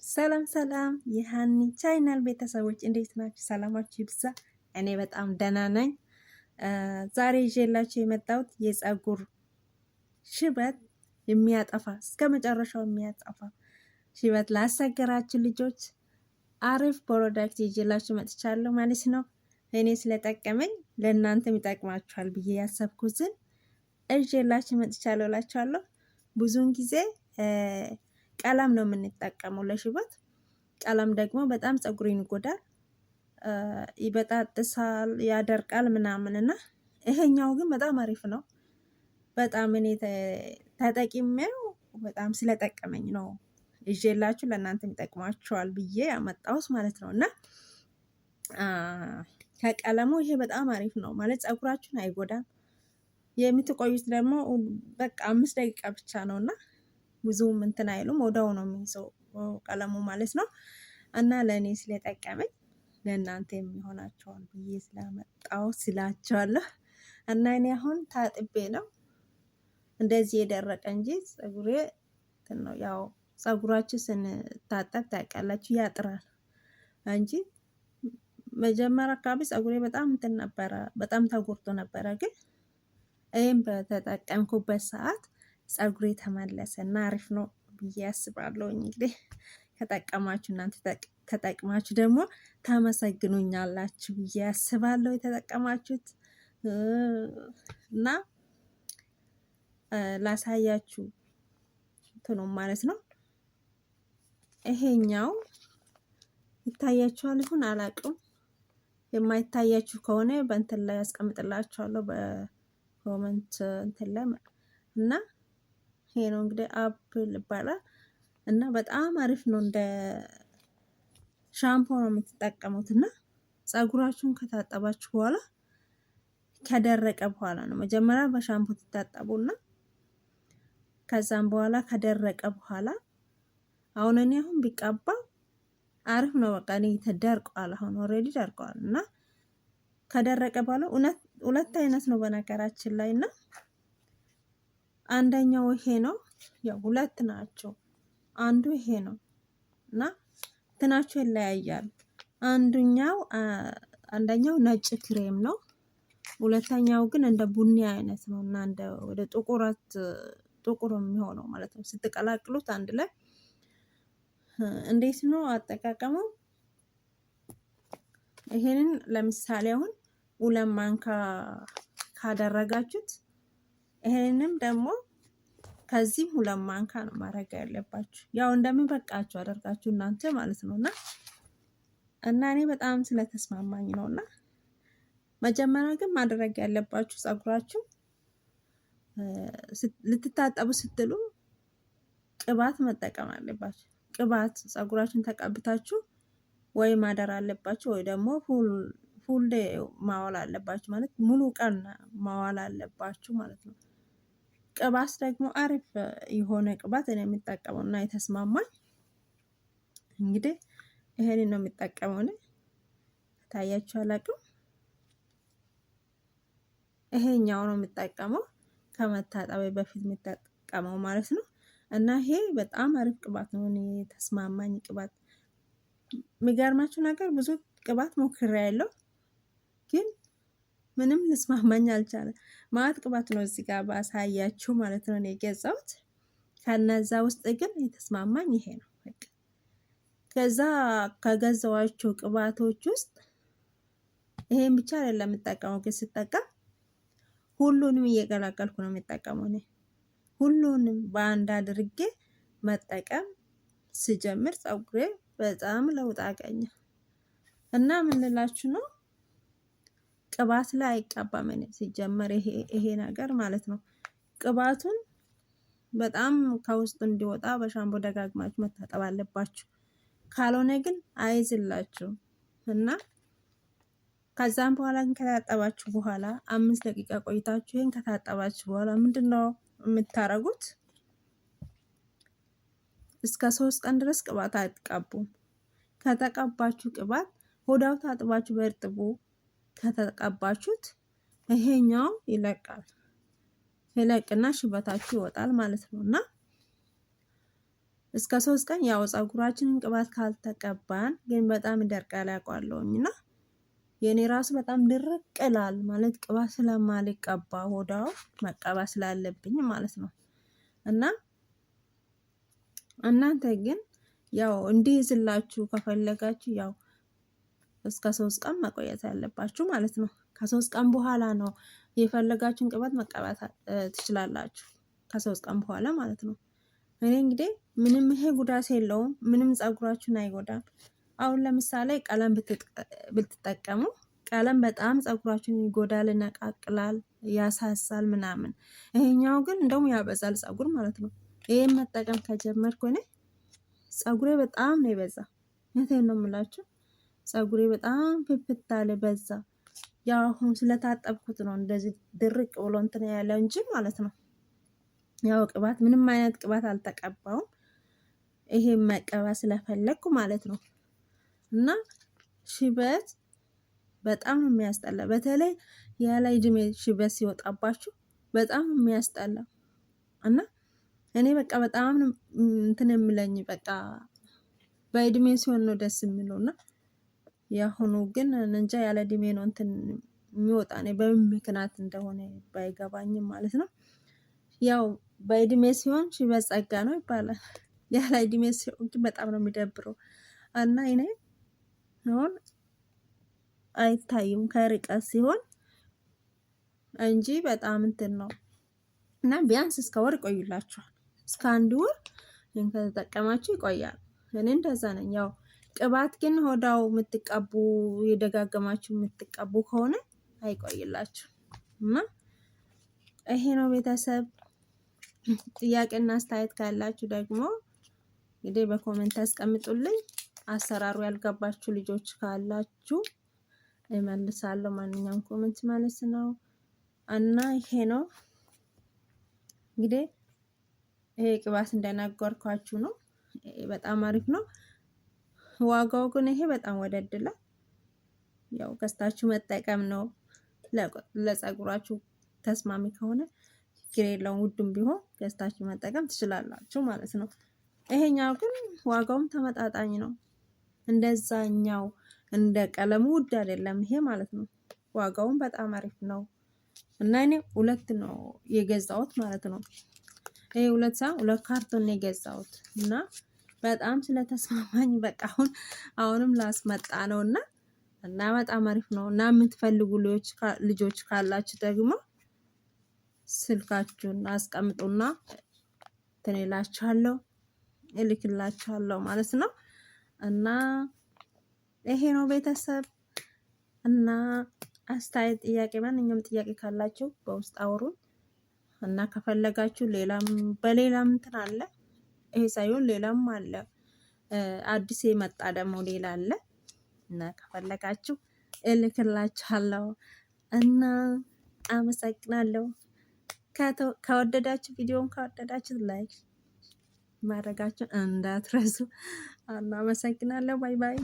ሰላም ሰላም የሃኒ ቻናል ቤተሰቦች እንዴት ናችሁ? ሰላማችሁ ይብዛ። እኔ በጣም ደህና ነኝ። ዛሬ ይዤላችሁ የመጣሁት የፀጉር ሽበት የሚያጠፋ እስከ መጨረሻው የሚያጠፋ ሽበት ላሰገራችሁ ልጆች አሪፍ ፕሮዳክት ይዤላችሁ መጥቻለሁ ማለት ነው። እኔ ስለጠቀመኝ ለእናንተም ይጠቅማችኋል ብዬ ያሰብኩትን ይዤላችሁ መጥቻለሁ እላችኋለሁ። ብዙውን ጊዜ ቀለም ነው የምንጠቀመው ለሽበት። ቀለም ደግሞ በጣም ፀጉሬን ይጎዳል፣ ይበጣጥሳል፣ ያደርቃል ምናምን እና ይሄኛው ግን በጣም አሪፍ ነው። በጣም እኔ ተጠቂሜው በጣም ስለጠቀመኝ ነው ይዤላችሁ ለእናንተም ይጠቅማችኋል ብዬ ያመጣሁት ማለት ነው። እና ከቀለሙ ይሄ በጣም አሪፍ ነው ማለት ፀጉራችሁን አይጎዳም። የምትቆዩት ደግሞ በቃ 5 ደቂቃ ብቻ ነው እና ብዙም እንትን አይሉም፣ ወዲያው ነው የሚይዘው ቀለሙ ማለት ነው። እና ለእኔ ስለጠቀመኝ ለእናንተ የሚሆናቸውን ብዬ ስላመጣው ስላቸዋለሁ። እና እኔ አሁን ታጥቤ ነው እንደዚህ የደረቀ እንጂ ፀጉሬ ነው ያው ፀጉራችን ስንታጠብ ታውቃላችሁ ያጥራል እንጂ መጀመሪያ አካባቢ ፀጉሬ በጣም እንትን ነበረ፣ በጣም ተጎድቶ ነበረ። ግን ይህም በተጠቀምኩበት ሰዓት ፀጉሬ ተመለሰ እና አሪፍ ነው ብዬ አስባለሁ። እንግዲህ ከጠቀማችሁ እናንተ ተጠቅማችሁ ደግሞ ታመሰግኑኛላችሁ ብዬ አስባለሁ የተጠቀማችሁት። እና ላሳያችሁ እንትኑ ማለት ነው። ይሄኛው ይታያችኋል ይሁን አላውቅም። የማይታያችሁ ከሆነ በእንትን ላይ ያስቀምጥላችኋለሁ በኮመንት እንትን ላይ እና ይሄ ነው እንግዲህ አፕል ይባላል እና በጣም አሪፍ ነው። እንደ ሻምፖ ነው የምትጠቀሙት እና ፀጉራችሁን ከታጠባችሁ በኋላ ከደረቀ በኋላ ነው መጀመሪያ በሻምፖ ትታጠቡና ከዛም በኋላ ከደረቀ በኋላ አሁን እኔ ቢቀባ አሪፍ ነው። በቃ እኔ ተደርቋል፣ አሁን ኦልሬዲ ደርቋል እና ከደረቀ በኋላ ሁለት አይነት ነው በነገራችን ላይ እና አንደኛው ይሄ ነው። ያው ሁለት ናቸው። አንዱ ይሄ ነው እና እንትናቸው ይለያያል። አንደኛው ነጭ ክሬም ነው። ሁለተኛው ግን እንደ ቡኒ አይነት ነው እና እንደ ወደ ጥቁር የሚሆነው ማለት ነው ስትቀላቅሉት አንድ ላይ። እንዴት ነው አጠቃቀሙ? ይሄንን ለምሳሌ አሁን 2 ማንካ ካደረጋችሁት ይሄንንም ደግሞ ከዚህም 2 ማንካ ነው ማድረግ ያለባችሁ። ያው እንደሚበቃችሁ አደርጋችሁ እናንተ ማለት ነውና እኔ በጣም ስለተስማማኝ ነውና መጀመሪያ ግን ማድረግ ያለባችሁ ፀጉራችሁ ልትታጠቡ ስትሉ ቅባት መጠቀም አለባችሁ። ቅባት ፀጉራችሁን ተቀብታችሁ ወይ ማደር አለባችሁ ወይ ደግሞ ፉል ዴይ ማዋል አለባችሁ ማለት ሙሉ ቀን ማዋል አለባችሁ ማለት ነው። ቅባት ደግሞ አሪፍ የሆነ ቅባት እኔ የምጠቀመው እና የተስማማኝ እንግዲህ ይሄንን ነው የምጠቀመው። እኔ ታያችሁ አላውቅም። ይሄኛው ነው የምጠቀመው ከመታጠቤ በፊት የምጠቀመው ማለት ነው። እና ይሄ በጣም አሪፍ ቅባት ነው። እኔ ተስማማኝ ቅባት። የሚገርማችሁ ነገር ብዙ ቅባት ሞክሬያለሁ ግን ምንም ልስማማኝ አልቻለም። ማለት ቅባት ነው እዚህ ጋር ባሳያችሁ ማለት ነው እኔ የገዛሁት። ከነዛ ውስጥ ግን የተስማማኝ ይሄ ነው በቃ። ከዛ ከገዛዋቸው ቅባቶች ውስጥ ይሄን ብቻ አይደለም የምጠቀመው፣ ግን ስጠቀም ሁሉንም እየቀላቀልኩ ነው የምጠቀመው። እኔ ሁሉንም በአንድ አድርጌ መጠቀም ስጀምር ፀጉሬ በጣም ለውጥ አገኘ እና ምን ልላችሁ ነው ቅባት ላይ አይቀባም ሲጀመር ይሄ ነገር ማለት ነው። ቅባቱን በጣም ከውስጥ እንዲወጣ በሻምፖ ደጋግማችሁ መታጠብ አለባችሁ። ካልሆነ ግን አይዝላችሁም እና ከዛም በኋላ ግን ከታጠባችሁ በኋላ 5 ደቂቃ ቆይታችሁ ይሄን ከታጠባችሁ በኋላ ምንድነው የምታረጉት? እስከ 3 ቀን ድረስ ቅባት አትቀቡም። ከተቀባችሁ ቅባት ወዲያው ታጥባችሁ በእርጥቡ ከተቀባችሁት ይሄኛው ይለቅና ሽበታችሁ ይወጣል ማለት ነው። እና እስከ 3 ቀን ያው ፀጉራችንን ቅባት ካልተቀባን ግን በጣም ይደርቃል ያውቃለሁኝ። እና የኔ ራሱ በጣም ድርቅ ይላል ማለት ቅባት ስለማልቀባ ወዳው መቀባት ስላለብኝ ማለት ነው። እና እናንተ ግን ያው እንዲይዝላችሁ ከፈለጋችሁ ያው እስከ 3 ቀን መቆየት ያለባችሁ ማለት ነው። ከ3 ቀን በኋላ ነው የፈለጋችሁን ቅባት መቀባት ትችላላችሁ። ከ3 ቀን በኋላ ማለት ነው። እኔ እንግዲህ ምንም ይሄ ጉዳት የለውም፣ ምንም ፀጉራችሁን አይጎዳም። አሁን ለምሳሌ ቀለም ብትጠቀሙ ቀለም በጣም ፀጉራችሁን ይጎዳል፣ ይነቃቅላል፣ ያሳሳል ምናምን። ይሄኛው ግን እንደውም ያበዛል ፀጉር ማለት ነው። ይሄን መጠቀም ከጀመርኩ እኔ ፀጉሬ በጣም ነው የበዛ። እውነቴን ነው የምላችሁ ፀጉሬ በጣም ፍፍት አለ በዛ። ያው አሁን ስለታጠብኩት ነው እንደዚህ ድርቅ ብሎ እንትን ያለ እንጂ ማለት ነው። ያው ቅባት ምንም አይነት ቅባት አልተቀባውም። ይሄ መቀባት ስለፈለግኩ ማለት ነው። እና ሽበት በጣም ነው የሚያስጠላ። በተለይ ያለ እድሜ ሽበት ሲወጣባችሁ በጣም የሚያስጠላ። እና እኔ በቃ በጣም እንትን የምለኝ በቃ በእድሜ ሲሆን ነው ደስ የሚለውና ያሁኑ ግን እንጃ ያለ እድሜ ነው እንትን የሚወጣ ነው። በምን ምክንያት እንደሆነ ባይገባኝም ማለት ነው። ያው በእድሜ ሲሆን ሽበት ጸጋ ነው ይባላል። ያለ እድሜ ሲሆን ግን በጣም ነው የሚደብረው። እና እኔ አሁን አይታይም ከርቀት ሲሆን እንጂ በጣም እንትን ነው። እና ቢያንስ እስከ ወር ይቆይላችኋል። እስከ 1 ወር ከተጠቀማችሁ ይቆያል። እኔ እንደዛ ነኝ። ያው ቅባት ግን ሆዳው የምትቀቡ የደጋገማችሁ የምትቀቡ ከሆነ አይቆይላችሁ። እና ይሄ ነው ቤተሰብ። ጥያቄና አስተያየት ካላችሁ ደግሞ እንግዲህ በኮሜንት አስቀምጡልኝ። አሰራሩ ያልገባችሁ ልጆች ካላችሁ እመልሳለሁ፣ ማንኛውም ኮሜንት ማለት ነው። እና ይሄ ነው እንግዲህ ይሄ ቅባት እንደነገርኳችሁ ነው። በጣም አሪፍ ነው። ዋጋው ግን ይሄ በጣም ወደድ ይላል። ያው ገዝታችሁ መጠቀም ነው። ለፀጉራችሁ ተስማሚ ከሆነ ችግር የለውም። ውድም ቢሆን ገዝታችሁ መጠቀም ትችላላችሁ ማለት ነው። ይሄኛው ግን ዋጋውም ተመጣጣኝ ነው። እንደዛኛው እንደ ቀለሙ ውድ አይደለም ይሄ ማለት ነው። ዋጋውም በጣም አሪፍ ነው። እና እኔ 2 ነው የገዛሁት ማለት ነው። ይሄ 2 ካርቶን ነው የገዛሁት እና በጣም ስለተስማማኝ በቃ አሁንም ላስመጣ ነውና እና በጣም አሪፍ ነው። እና የምትፈልጉ ልጆች ካላችሁ ደግሞ ስልካችሁን አስቀምጡና ትኔላችኋለሁ እልክላችኋለሁ ማለት ነው። እና ይሄ ነው ቤተሰብ። እና አስተያየት፣ ጥያቄ፣ ማንኛውም ጥያቄ ካላችሁ በውስጥ አውሩን። እና ከፈለጋችሁ በሌላም እንትን አለ። ይሄ ሳይሆን ሌላም አለ። አዲስ የመጣ ደግሞ ሌላ አለ። እና ከፈለጋችሁ እልክላችኋለሁ። እና አመሰግናለሁ። ከወደዳችሁ ቪዲዮውን ከወደዳችሁ ላይክ ማድረጋችሁ እንዳትረሱ። አመሰግናለሁ። ባይ ባይ።